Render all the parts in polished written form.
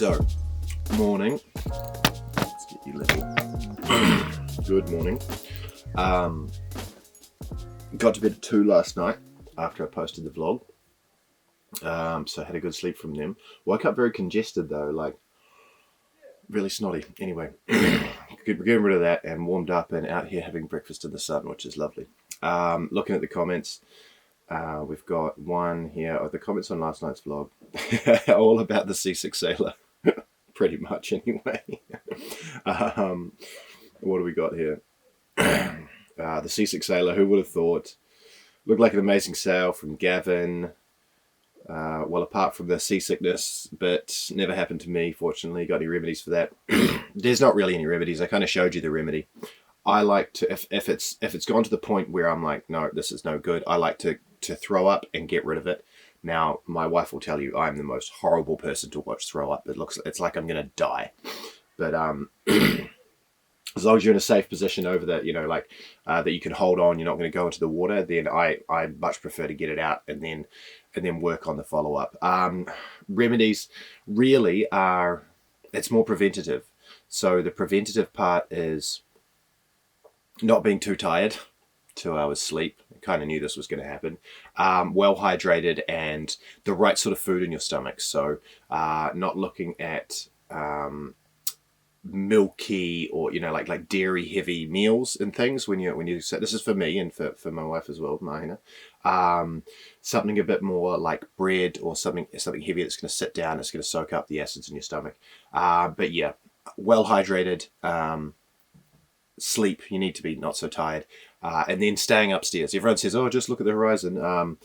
So, morning. Let's get you level. Good morning. Got to bed at 2 last night after I posted the vlog. So I had a good sleep from them. Woke up very congested though, like really snotty. Anyway, getting rid of that and warmed up and out here having breakfast in the sun, which is lovely. Looking at the comments, we've got one here. The comments on last night's vlog, all about the Seasick Sailor, pretty much anyway. What do we got here? The Seasick Sailor, who would have thought? Looked like an amazing sail from Gavin. Well, apart from the seasickness, but never happened to me, fortunately. Got any remedies for that? There's not really any remedies. I kind of showed you the remedy. I like to, if it's gone to the point where I'm like, no, this is no good, I like to throw up and get rid of it. Now, my wife will tell you I'm the most horrible person to watch throw up. It's like I'm gonna die. But as long as you're in a safe position over that, you know, like that you can hold on, you're not going to go into the water, then I much prefer to get it out and then work on the follow-up. Remedies really are, it's more preventative. So the preventative part is not being too tired, 2 hours sleep. I kind of knew this was going to happen. Well hydrated and the right sort of food in your stomach. So not looking at milky or, you know, like dairy heavy meals and things when you say, this is for me and for my wife as well, Mahina. Something a bit more like bread or something heavy that's going to sit down, it's going to soak up the acids in your stomach. But yeah, well hydrated, sleep, you need to be not so tired, and then staying upstairs. Everyone says, oh, just look at the horizon,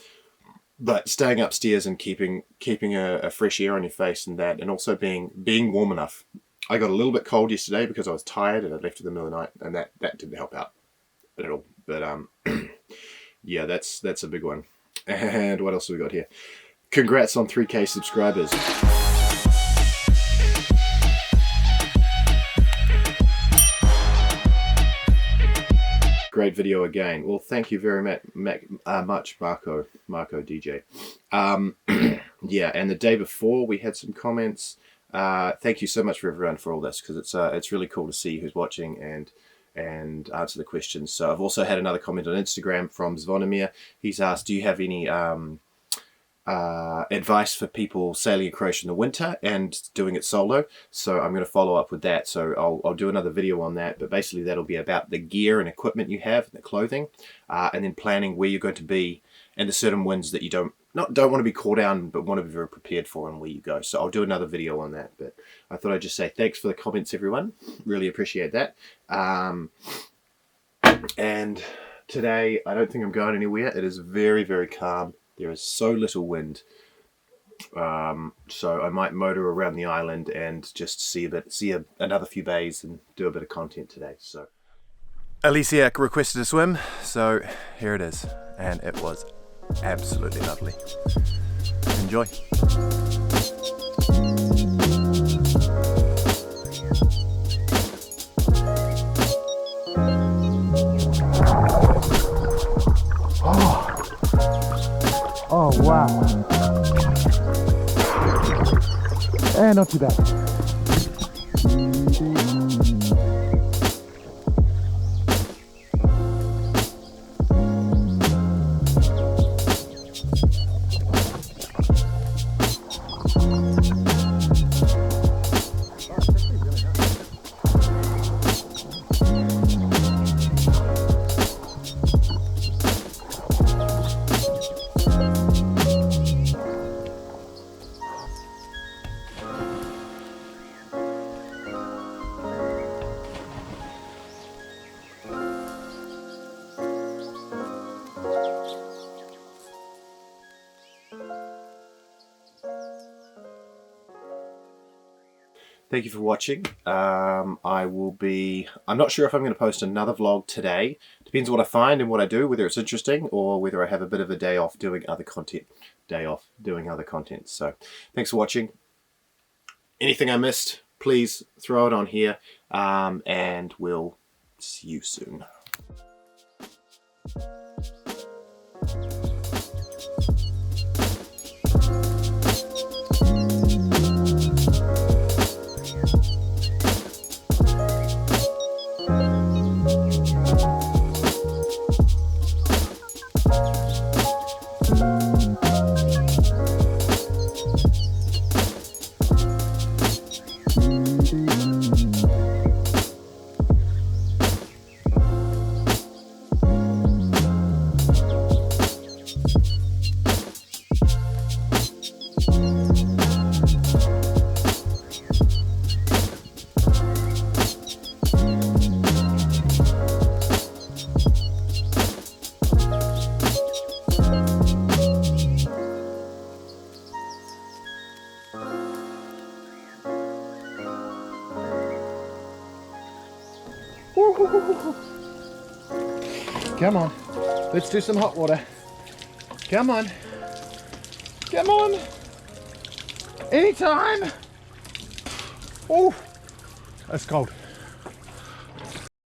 but staying upstairs and keeping a fresh air on your face and that, and also being warm enough. I got a little bit cold yesterday because I was tired and I left in the middle of the night, and that didn't help out at all. But yeah, that's a big one. And what else have we got here? Congrats on 3K subscribers. Great video again. Well, thank you very much, Marco DJ. Yeah, and the day before we had some comments. Thank you so much for everyone for all this, because it's really cool to see who's watching and answer the questions. So I've also had another comment on Instagram from Zvonimir. He's asked, do you have any advice for people sailing in Croatia in the winter and doing it solo? So I'm going to follow up with that. So I'll do another video on that, but basically that'll be about the gear and equipment you have, and the clothing, and then planning where you're going to be and the certain winds that you don't want to be caught down, but want to be very prepared for and where you go. So I'll do another video on that, but I thought I'd just say thanks for the comments, everyone. Really appreciate that. And today, I don't think I'm going anywhere. It is very, very calm. There is so little wind. So I might motor around the island and just see another few bays and do a bit of content today. So Alicia requested a swim, so here it is. And it was absolutely lovely. Enjoy. Oh wow. And not too bad. Thank you for watching. I'm not sure if I'm going to post another vlog today. Depends on what I find and what I do, whether it's interesting or whether I have a bit of a day off doing other content. So thanks for watching. Anything I missed, please throw it on here, and we'll see you soon. Come on. Let's do some hot water. Come on. Come on. Anytime. Oh, that's cold.